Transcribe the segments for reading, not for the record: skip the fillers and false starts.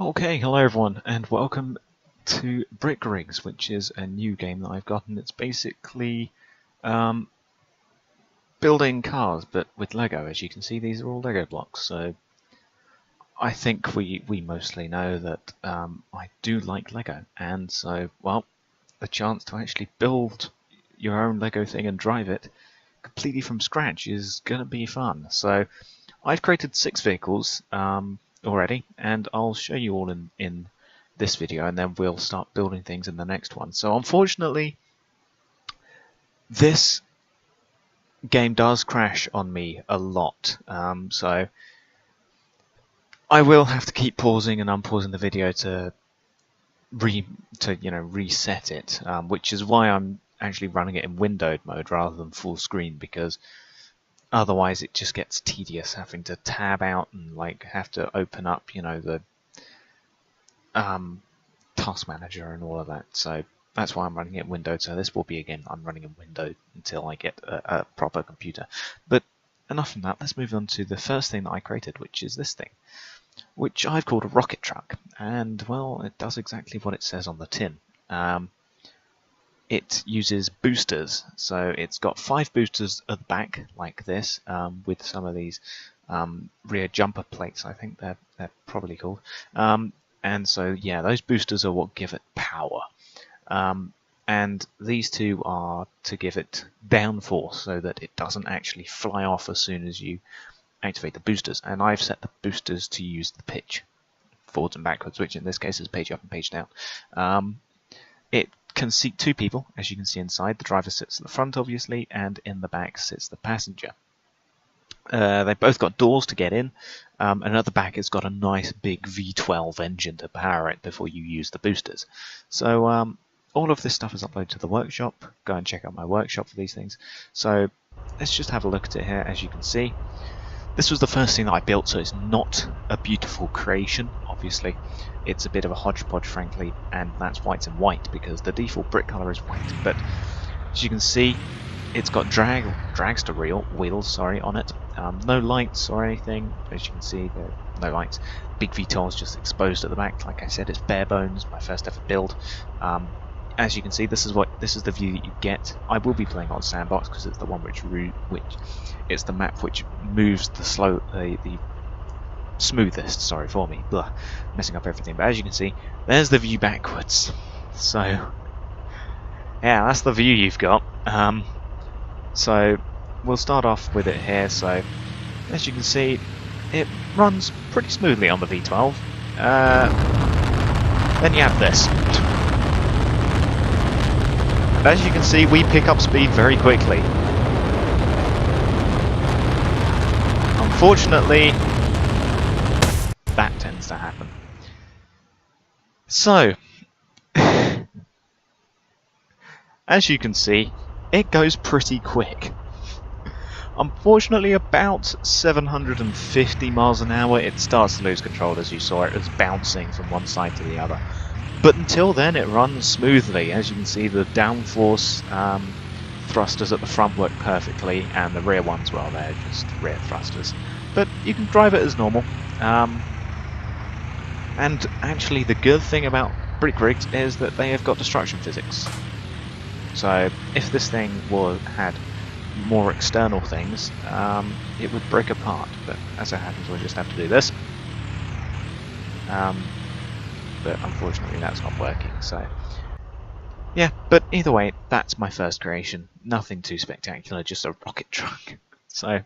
Okay, hello everyone, and welcome to Brick Rigs, which is a new game that I've got, and it's basically building cars, but with Lego. As you can see, these are all Lego blocks, so I think we mostly know that I do like Lego, and so, well, the chance to actually build your own Lego thing and drive it completely from scratch is going to be fun. So I've created 6 vehicles already, and I'll show you all in this video, and then we'll start building things in the next one. So unfortunately, this game does crash on me a lot, so I will have to keep pausing and unpausing the video to reset it, which is why I'm actually running it in windowed mode rather than full screen, because otherwise it just gets tedious having to tab out and have to open up the task manager and all of that. So that's why I'm running it windowed. So this will be, again, I'm running in windowed until I get a proper computer. But enough from that, let's move on to the first thing that I created, which is this thing, which I've called a rocket truck. And well, it does exactly what it says on the tin. It uses boosters, so it's got 5 boosters at the back like this, with some of these rear jumper plates, I think they're probably called. And so yeah, those boosters are what give it power. And these two are to give it downforce so that it doesn't actually fly off as soon as you activate the boosters. And I've set the boosters to use the pitch, forwards and backwards, which in this case is page up and page down. It can seat 2 people, as you can see inside. The driver sits at the front, obviously, and in the back sits the passenger. They've both got doors to get in, and at the back it's got a nice big V12 engine to power it before you use the boosters. So all of this stuff is uploaded to the workshop. Go and check out my workshop for these things. So let's just have a look at it here. As you can see, this was the first thing that I built, so it's not a beautiful creation, obviously. It's a bit of a hodgepodge, frankly, and that's white and white because the default brick colour is white. But as you can see, it's got dragster wheels on it. No lights or anything. As you can see, there are no lights. Big VTOL is just exposed at the back. Like I said, it's bare bones, my first ever build. As you can see, this is the view that you get. I will be playing on Sandbox because it's the one which it's the map which moves the smoothest. Sorry for me, blah, messing up everything. But as you can see, there's the view backwards. So yeah, that's the view you've got. So we'll start off with it here. So as you can see, it runs pretty smoothly on the V12. Then you have this. As you can see, we pick up speed very quickly. Unfortunately, that tends to happen. So, as you can see, it goes pretty quick. Unfortunately, about 750 miles an hour, it starts to lose control. As you saw, it was bouncing from one side to the other. But until then, it runs smoothly. As you can see, the downforce thrusters at the front work perfectly, and the rear ones, well, they're just rear thrusters. But you can drive it as normal. And actually, the good thing about Brick Rigs is that they have got destruction physics. So if this thing had more external things, it would break apart. But as it happens, we'll just have to do this. But unfortunately that's not working, so yeah, but either way, that's my first creation. Nothing too spectacular, just a rocket truck. So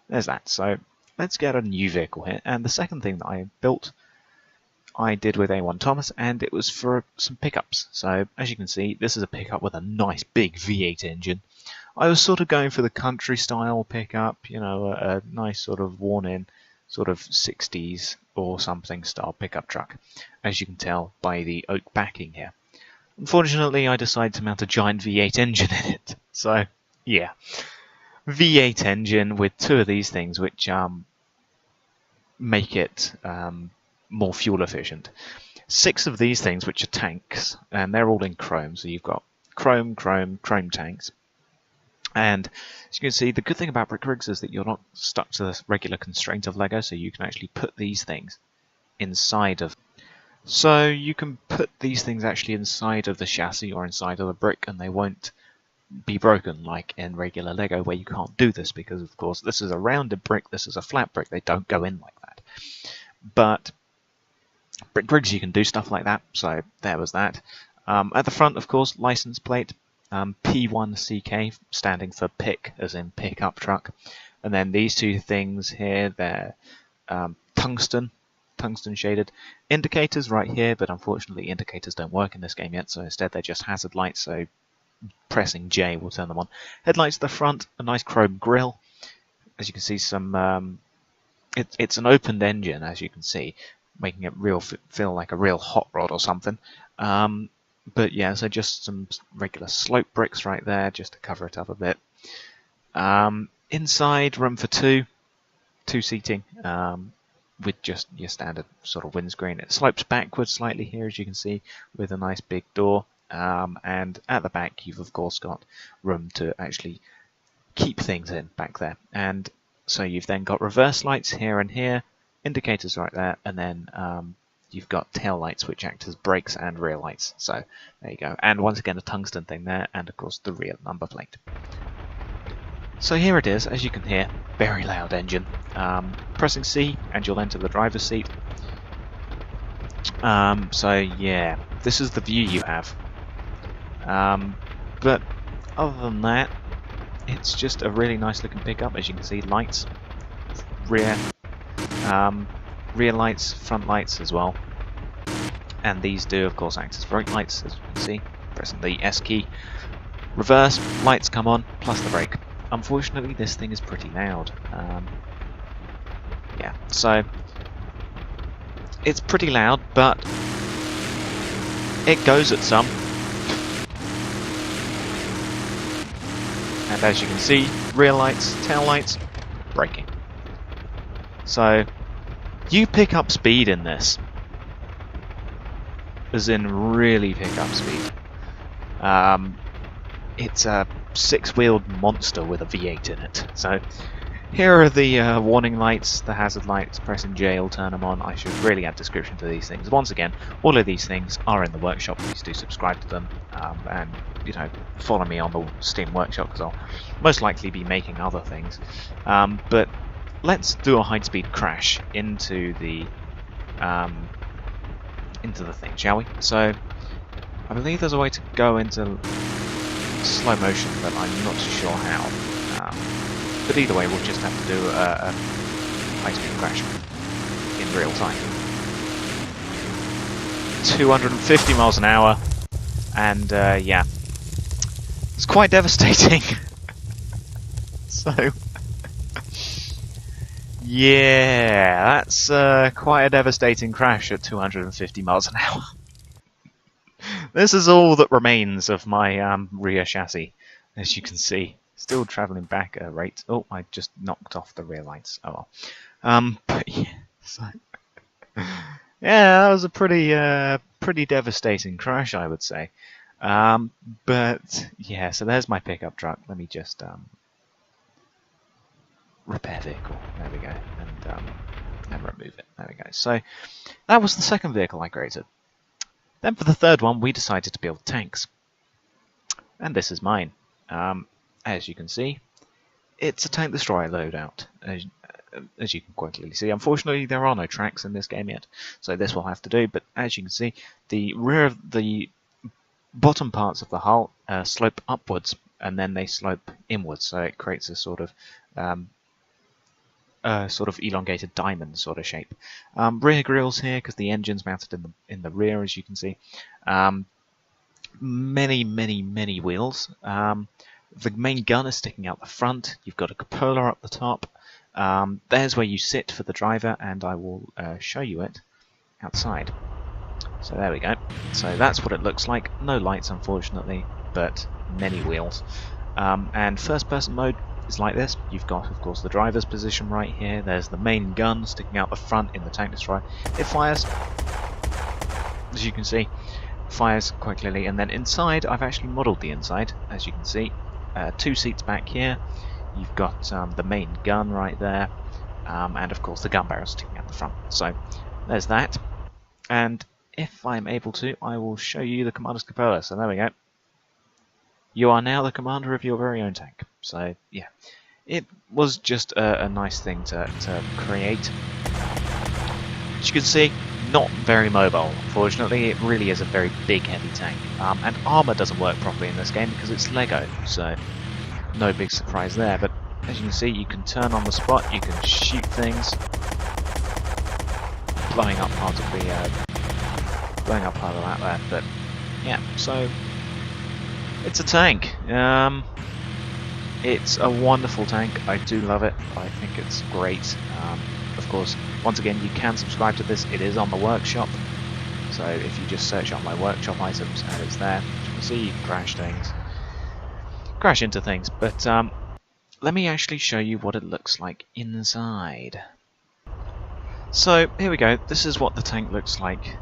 there's that. So let's get a new vehicle here, and the second thing that I built I did with A1 Thomas, and it was for some pickups. So as you can see, this is a pickup with a nice big V8 engine. I was sort of going for the country style pickup, a nice sort of worn in sort of 60s or something style pickup truck, as you can tell by the oak backing here. Unfortunately, I decided to mount a giant V8 engine in it. So yeah, V8 engine with 2 of these things, which make it more fuel efficient. 6 of these things, which are tanks, and they're all in chrome. So you've got chrome tanks. And as you can see, the good thing about Brick Rigs is that you're not stuck to the regular constraint of Lego, so you can actually put these things inside of. So you can put these things actually inside of the chassis or inside of the brick, and they won't be broken like in regular Lego, where you can't do this because, of course, this is a rounded brick, this is a flat brick. They don't go in like that. But brick rigs, you can do stuff like that. So there was that. At the front, of course, license plate, P1CK, standing for pick, as in pickup truck. And then these two things here, they're tungsten shaded indicators right here, but unfortunately indicators don't work in this game yet, so instead they're just hazard lights, so pressing J will turn them on. Headlights at the front, a nice chrome grille. As you can see, some it's an opened engine, as you can see, making it feel like a real hot rod or something. But yeah, so just some regular slope bricks right there, just to cover it up a bit. Inside, room for two seating, with just your standard sort of windscreen. It slopes backwards slightly here, as you can see, with a nice big door. And at the back, you've of course got room to actually keep things in back there. And so you've then got reverse lights here and here, indicators right there, and then you've got tail lights which act as brakes and rear lights. So there you go. And once again, a tungsten thing there, and of course the rear number plate. So here it is, as you can hear, very loud engine. Pressing C and you'll enter the driver's seat. So yeah, this is the view you have. But other than that, it's just a really nice looking pickup. As you can see, lights, rear lights, front lights as well. And these do of course act as brake lights, as you can see. Pressing the S key, reverse, lights come on, plus the brake. Unfortunately, this thing is pretty loud. Yeah, so it's pretty loud, but it goes at some. And as you can see, rear lights, tail lights, braking. So you pick up speed in this, as in really pick up speed. It's a six-wheeled monster with a V8 in it. So here are the warning lights, the hazard lights. Pressing J will turn them on. I should really add description to these things. Once again, all of these things are in the workshop. Please do subscribe to them, and follow me on the Steam Workshop, because I'll most likely be making other things. But let's do a high-speed crash into the thing, shall we? So I believe there's a way to go into slow motion, but I'm not sure how. But either way, we'll just have to do a high-speed crash in real time. 250 miles an hour, and yeah, it's quite devastating. So yeah, that's quite a devastating crash at 250 miles an hour. This is all that remains of my rear chassis, as you can see. Still travelling back at a rate. Oh, I just knocked off the rear lights. Oh well. But yeah, so yeah, that was a pretty devastating crash, I would say. But yeah, so there's my pickup truck. Let me just repair vehicle. There we go, and remove it. There we go. So that was the second vehicle I created. Then for the third one, we decided to build tanks. And this is mine. As you can see, it's a tank destroyer loadout. As you can quite clearly see, unfortunately there are no tracks in this game yet, so this will have to do. But as you can see, the bottom parts of the hull slope upwards, and then they slope inwards, so it creates a sort of elongated diamond sort of shape. Rear grills here because the engine's mounted in the rear, as you can see. Many wheels. The main gun is sticking out the front. You've got a cupola up the top. There's where you sit for the driver, and I will show you it outside. So there we go. So that's what it looks like. No lights, unfortunately, but many wheels. And first-person mode is like this. You've got, of course, the driver's position right here. There's the main gun sticking out the front in the tank destroyer. It fires, as you can see, fires quite clearly. And then inside, I've actually modelled the inside, as you can see. 2 seats back here. You've got the main gun right there, and of course the gun barrel sticking out the front. So there's that. And if I'm able to, I will show you the commander's cupola. So there we go. You are now the commander of your very own tank. So yeah, it was just a nice thing to create. As you can see, not very mobile, unfortunately. It really is a very big, heavy tank. And armour doesn't work properly in this game because it's Lego, so no big surprise there. But as you can see, you can turn on the spot, you can shoot things, blowing up part of that there. But yeah, so it's a tank. It's a wonderful tank. I do love it. I think it's great. Of course, once again, you can subscribe to this. It is on the workshop. So if you just search on my workshop items, and it's there. As you can see, you can crash into things. But let me actually show you what it looks like inside. So here we go. This is what the tank looks like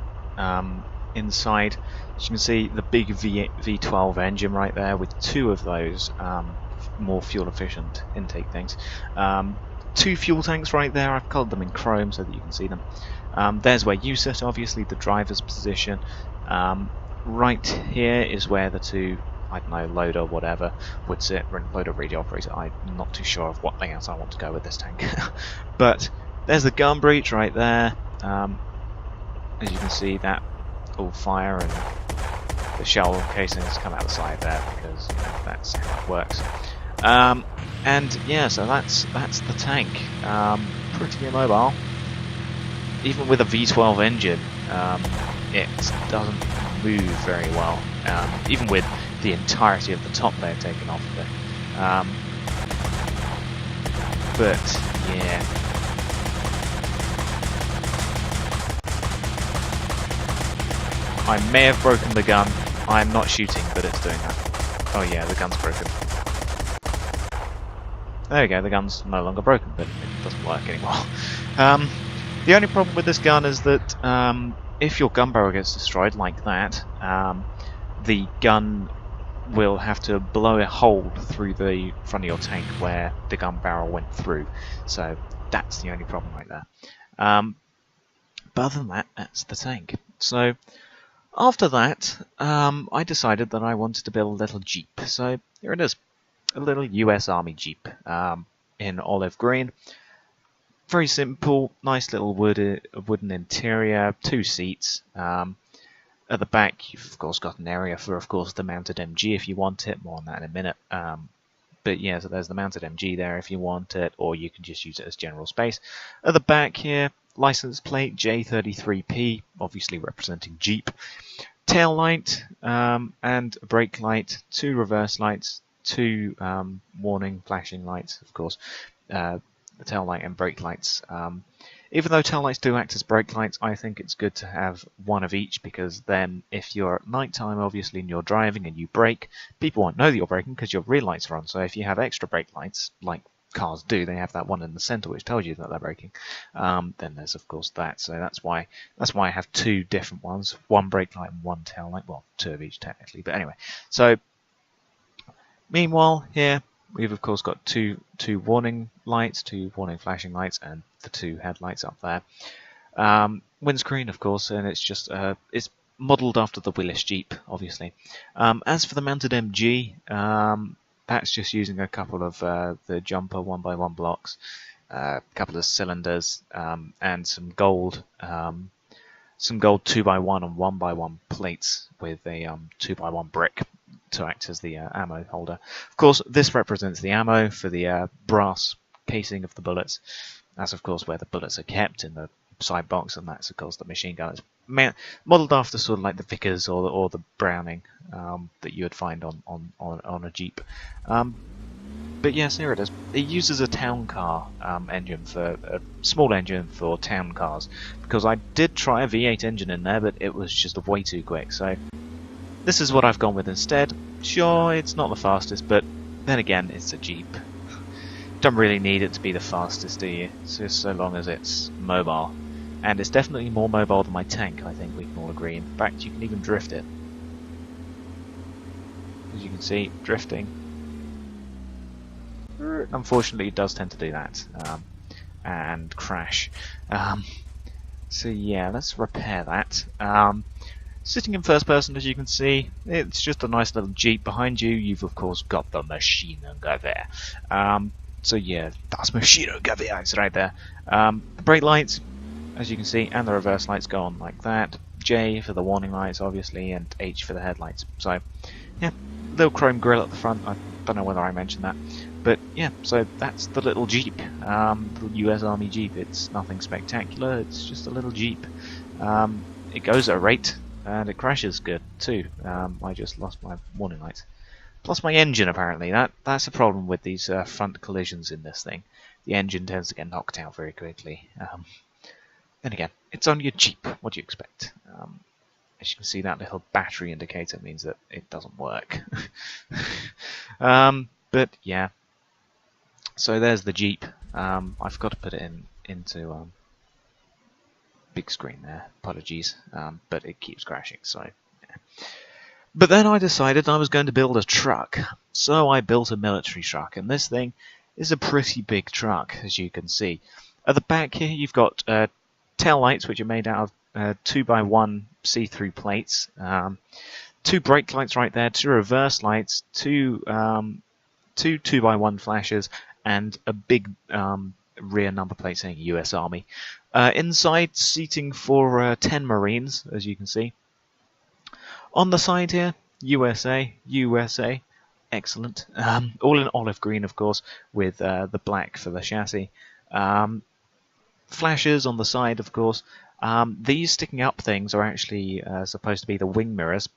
inside. As you can see, the big V12 engine right there with two of those more fuel efficient intake things. Two fuel tanks right there. I've coloured them in chrome so that you can see them. There's where you sit, obviously, the driver's position. Right here is where the two, I don't know, loader, whatever, would sit. Loader, radio operator. I'm not too sure of what layout I want to go with this tank. But there's the gun breech right there. As you can see, that all fire and the shell casings come out the side there because that's how it works. And yeah, so that's the tank. Pretty immobile. Even with a V12 engine, it doesn't move very well. Even with the entirety of the top layer taken off of it. But yeah. I may have broken the gun. I'm not shooting, but it's doing that. Oh yeah, the gun's broken. There we go, the gun's no longer broken, but it doesn't work anymore. The only problem with this gun is that if your gun barrel gets destroyed like that, the gun will have to blow a hole through the front of your tank where the gun barrel went through. So that's the only problem right there. But other than that, that's the tank. So after that, I decided that I wanted to build a little Jeep. So here it is. A little US Army Jeep in olive green. Very simple, nice little wooden interior, 2 seats. At the back, you've of course got an area for, of course, the mounted MG if you want it. More on that in a minute. But yeah, so there's the mounted MG there if you want it, or you can just use it as general space. At the back here, license plate J33P, obviously representing Jeep. Tail light and a brake light, 2 reverse lights. 2 warning flashing lights, of course, the tail light and brake lights. Even though tail lights do act as brake lights, I think it's good to have one of each, because then if you're at night time, obviously, and you're driving and you brake, people won't know that you're braking because your rear lights are on. So if you have extra brake lights, like cars do, they have that one in the center which tells you that they're braking. Then there's of course that. So that's why I have 2 different ones, 1 brake light and 1 tail light. Well, 2 of each technically, but anyway. So meanwhile, here we've of course got two warning lights, 2 warning flashing lights, and the 2 headlights up there. Windscreen, of course, and it's just it's modelled after the Willis Jeep, obviously. As for the mounted MG, that's just using a couple of the jumper 1x1 blocks, a couple of cylinders, and some gold 2x1 and 1x1 plates with a 2x1 brick to act as the ammo holder. Of course, this represents the ammo for the brass casing of the bullets. That's of course where the bullets are kept, in the side box, and that's of course the machine gun. It's modelled after sort of like the Vickers or the Browning that you would find on a Jeep. But yes, here it is. It uses a town car engine, for a small engine for town cars, because I did try a V8 engine in there, but it was just way too quick. So this is what I've gone with instead. Sure, it's not the fastest, but then again, it's a Jeep. Don't really need it to be the fastest, do you? Just so long as it's mobile. And it's definitely more mobile than my tank, I think we can all agree. In fact, you can even drift it. As you can see, drifting. Unfortunately, it does tend to do that. And crash. So yeah, let's repair that. Sitting in first person, as you can see, it's just a nice little Jeep. Behind you, you've of course got the Maschinengewehr. So yeah, that's Maschinengewehr, it's right there. The brake lights, as you can see, and the reverse lights go on like that. J for the warning lights, obviously, and H for the headlights. So yeah, little chrome grille at the front. I don't know whether I mentioned that. But yeah, so that's the little Jeep, the US Army Jeep. It's nothing spectacular, it's just a little Jeep. It goes at a rate, and it crashes good too. I just lost my warning lights. Plus my engine, apparently. That's a problem with these front collisions in this thing. The engine tends to get knocked out very quickly. Then again, it's only a Jeep, what do you expect? As you can see, that little battery indicator means that it doesn't work. But yeah. So there's the Jeep. I forgot to put it into big screen there. Apologies, but it keeps crashing. So, yeah. But then I decided I was going to build a truck. So I built a military truck, and this thing is a pretty big truck, as you can see. At the back here, you've got tail lights, which are made out of 2x1 see-through plates. 2 brake lights right there. 2 reverse lights. 2 2x1 flashes. And a big rear number plate saying US Army. Inside, seating for 10 Marines, as you can see. On the side here, USA, USA, excellent. All in olive green, of course, with the black for the chassis. Flashes on the side, of course. These sticking up things are actually supposed to be the wing mirrors.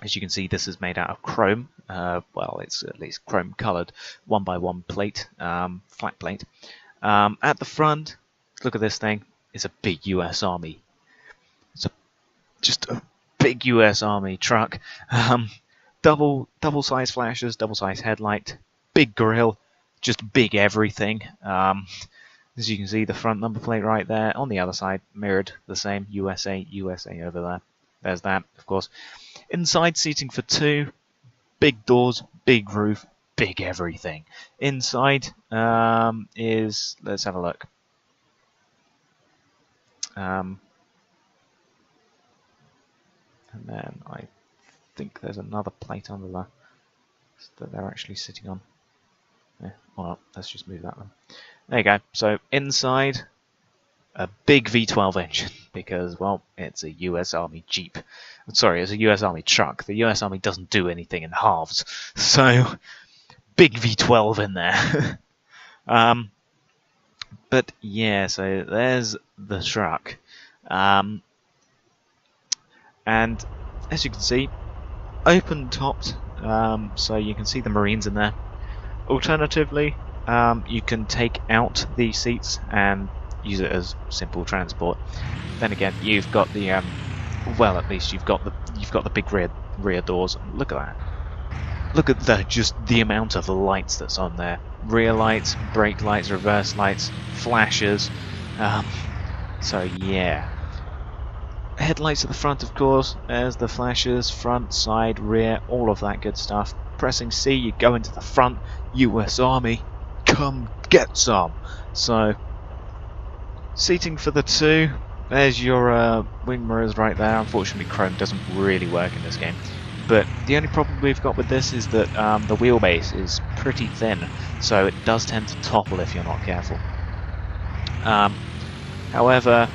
As you can see, this is made out of chrome. Well, it's at least chrome coloured, 1x1 plate, flat plate. At the front, look at this thing. It's a big US Army. It's just a big US Army truck. Double size flashes, double size headlight, big grille, just big everything. As you can see, the front number plate right there. On the other side, mirrored the same, USA, USA over there. There's that, of course. Inside, seating for 2. Big doors, big roof, big everything. Inside is... let's have a look. And then I think there's another plate under there that they're actually sitting on. Yeah, well, let's just move that one. There you go. So inside, a big V12 engine, because, well, it's a US Army Jeep. Sorry, it's a US Army truck. The US Army doesn't do anything in halves. So, big V12 in there. But, yeah, so there's the truck. And, as you can see, open-topped, so you can see the Marines in there. Alternatively, you can take out the seats and use it as simple transport. Then again, you've got the well, at least you've got the big rear doors. Look at that. Look at just the amount of lights that's on there. Rear lights, brake lights, reverse lights, flashes. So yeah. Headlights at the front, of course. There's the flashes, front, side, rear, all of that good stuff. Pressing C, you go into the front. US Army, come get some. So, seating for the 2. There's your wing mirrors right there. Unfortunately, chrome doesn't really work in this game. But the only problem we've got with this is that the wheelbase is pretty thin, so it does tend to topple if you're not careful. However,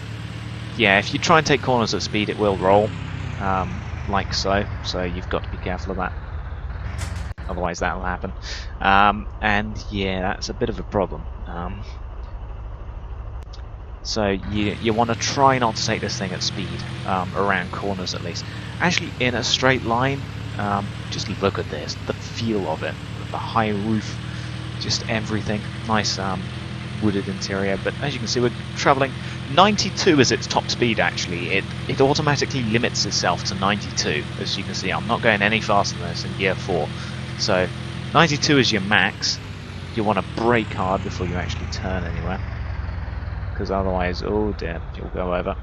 yeah, if you try and take corners at speed, it will roll, like so. So you've got to be careful of that. Otherwise, that'll happen. And yeah, that's a bit of a problem. So you want to try not to take this thing at speed, around corners at least. Actually, in a straight line, just look at this, the feel of it, the high roof, just everything. Nice wooded interior, but as you can see, we're travelling 92 is its top speed. Actually, it automatically limits itself to 92. As you can see, I'm not going any faster than this in Gear 4. So 92 is your max. You want to brake hard before you actually turn anywhere, because otherwise, oh dear, you'll go over.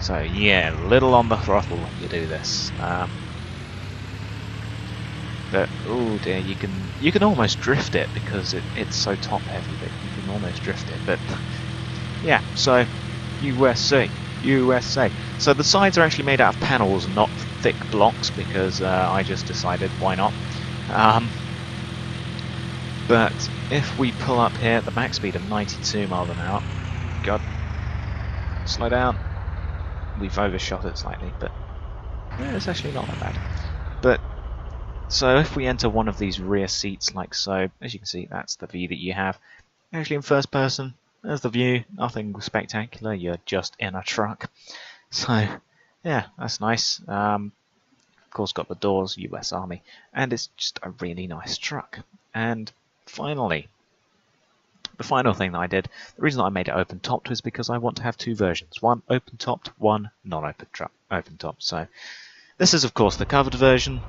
So yeah, little on the throttle when you do this. but oh dear, you can almost drift it because it's so top heavy that you can almost drift it. But yeah, so USA. So the sides are actually made out of panels, not thick blocks, because I just decided why not. But if we pull up here at the max speed of 92 miles an hour, God, slow down. We've overshot it slightly, but yeah, it's actually not that bad. But so if we enter one of these rear seats like so, as you can see, that's the view that you have. Actually in first person, there's the view, nothing spectacular, you're just in a truck. So yeah, that's nice. Of course got the doors, US Army, and it's just a really nice truck. And finally, the final thing that I did, the reason I made it open topped was because I want to have two versions, one open topped, one non-open topped. So this is of course the covered version.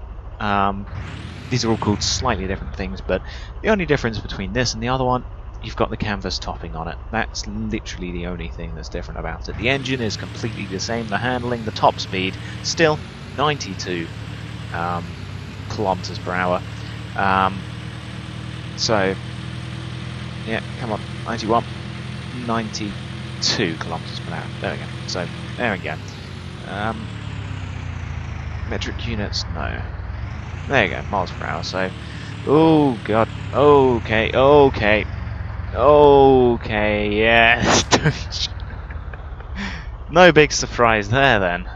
These are all called slightly different things, but the only difference between this and the other one, you've got the canvas topping on it. That's literally the only thing that's different about it. The engine is completely the same, the handling, the top speed, still 92 kilometers per hour. So yeah, come on, 91, 92 kilometers per hour. There we go. So there we go. Metric units, no. There you go, miles per hour. So, oh god, okay, yeah. No big surprise there then.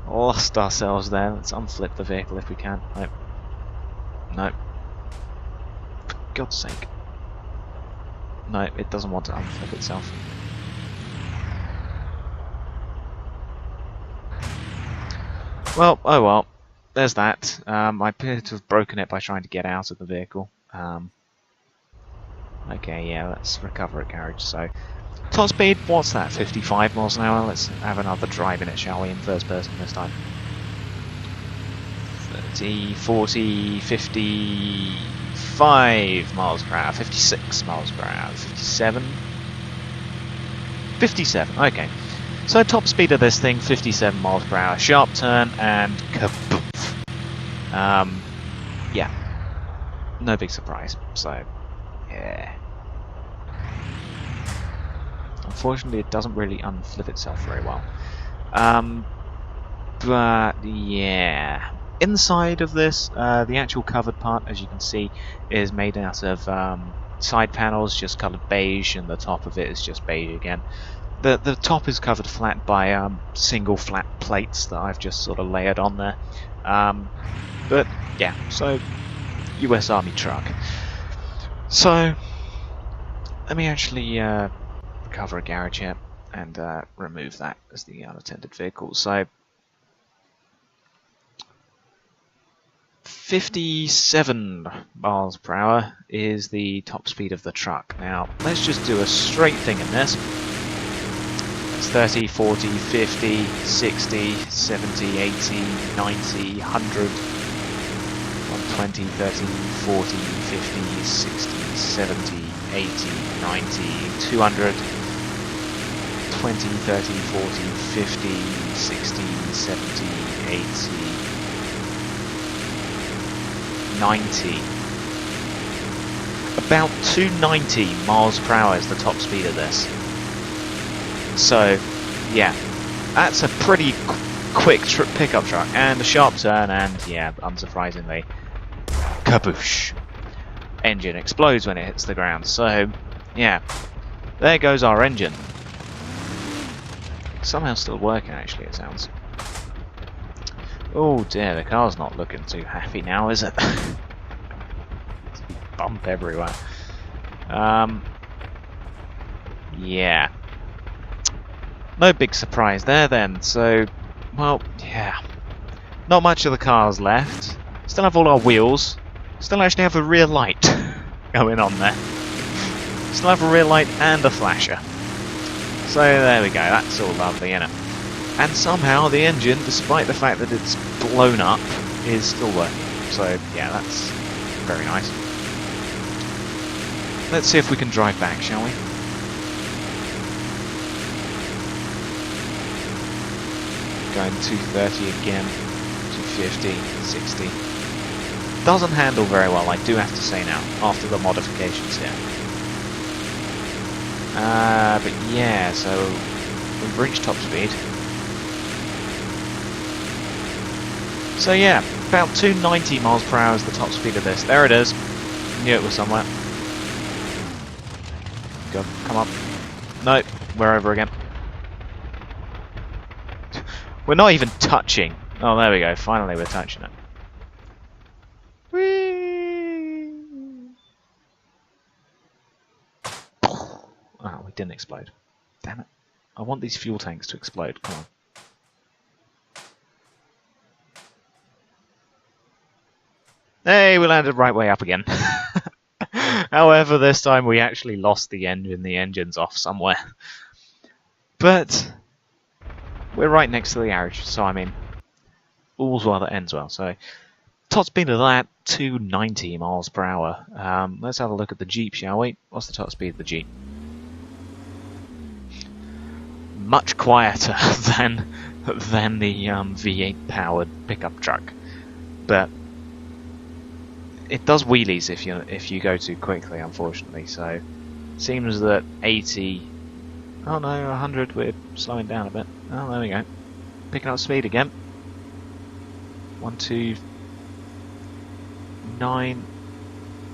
Lost ourselves there. Let's unflip the vehicle if we can. Nope. Nope. For God's sake. No, it doesn't want to unflip itself. Well, oh well. There's that. I appear to have broken it by trying to get out of the vehicle. Okay, yeah, let's recover a garage. So, top speed, what's that? 55 miles an hour? Let's have another drive in it, shall we? In first person this time. 30, 40, 55 miles per hour, 56 miles per hour, 57? 57, okay. So top speed of this thing, 57 miles per hour, sharp turn, and kaboof. Yeah, no big surprise, so, yeah. Unfortunately, it doesn't really unflip itself very well. But, yeah. Inside of this, the actual covered part, as you can see, is made out of side panels, just coloured beige, and the top of it is just beige again. The top is covered flat by single flat plates that I've just sort of layered on there. But yeah, so US Army truck. So let me actually recover a garage here and remove that as the unattended vehicle. So 57 miles per hour is the top speed of the truck. Now let's just do a straight thing in this. 30, 40, 50, 60, 70, 80, 90, 100, 120, 30, 40, 50, 60, 70, 80, 90, 200, 20, 30, 40, 50, 60, 70, 80, 90. About 290 miles per hour is the top speed of this. So, yeah, that's a pretty quick pickup truck, and a sharp turn, and yeah, unsurprisingly, kaboosh. Engine explodes when it hits the ground, so, yeah, there goes our engine. Somehow still working, actually, it sounds. Oh dear, the car's not looking too happy now, is it? Bump everywhere. Yeah. No big surprise there then, so, well, yeah. Not much of the cars left. Still have all our wheels. Still actually have a rear light going on there. Still have a rear light and a flasher. So there we go, that's all lovely, isn't it? And somehow the engine, despite the fact that it's blown up, is still working. So yeah, that's very nice. Let's see if we can drive back, shall we? Going 230 again, 250, 60. doesn't handle very well, I do have to say now, after the modifications here. But yeah, so we've reached top speed. So yeah, about 290 miles per hour is the top speed of this. There it is. Knew it was somewhere. Go, come up. No, we're over again. We're not even touching. Oh, there we go. Finally, we're touching it. Whee! Oh, we didn't explode. Damn it. I want these fuel tanks to explode. Come on. Hey, we landed right way up again. However, this time we actually lost the engine. The engine's off somewhere. But we're right next to the garage, so I mean, all's well that ends well. So, top speed of that, 290 miles per hour. Let's have a look at the Jeep, shall we? What's the top speed of the Jeep? Much quieter than the V8 powered pickup truck, but it does wheelies if you go too quickly, unfortunately. So seems that 80, oh no, 100, we're slowing down a bit. Oh, there we go, picking up speed again. 129,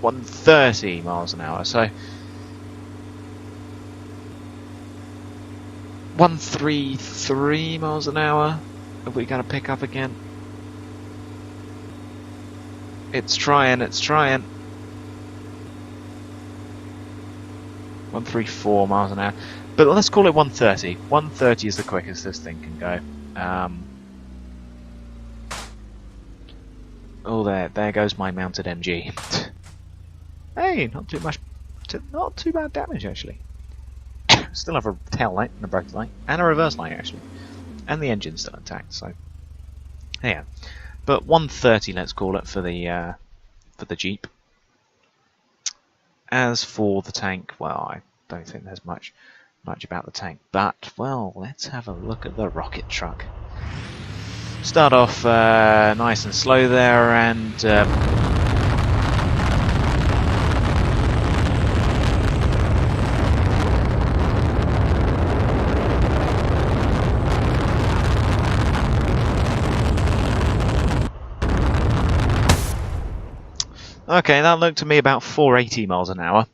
130 miles an hour. So 133 miles an hour. Are we going to pick up again? It's trying, it's trying. 134 miles an hour. But let's call it 130. 130 is the quickest this thing can go. Oh, there goes my mounted MG. Hey, not too bad damage actually. Still have a tail light and a brake light and a reverse light actually, and the engine's still intact. So yeah, but 130, let's call it for the Jeep. As for the tank, well, I don't think there's much about the tank, but well, let's have a look at the rocket truck. Start off nice and slow there, and okay, that looked to me about 480 miles an hour.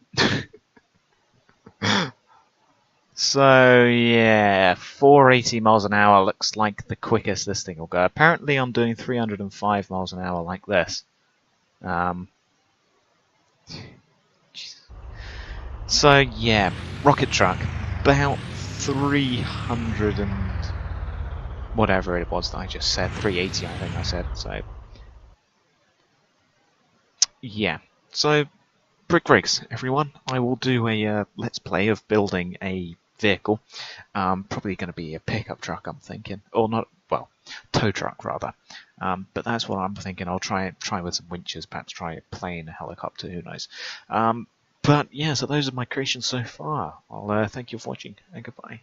So yeah, 480 miles an hour looks like the quickest this thing will go. Apparently I'm doing 305 miles an hour like this. So yeah, rocket truck, about 300 and whatever it was that I just said, 380 I think I said, so yeah. So brick rigs, everyone. I will do a let's play of building a vehicle. Probably going to be a pickup truck, I'm thinking, or not. Well, tow truck rather. But that's what I'm thinking. I'll try with some winches, perhaps try a plane, a helicopter, who knows. But yeah, so those are my creations so far. I'll thank you for watching and goodbye.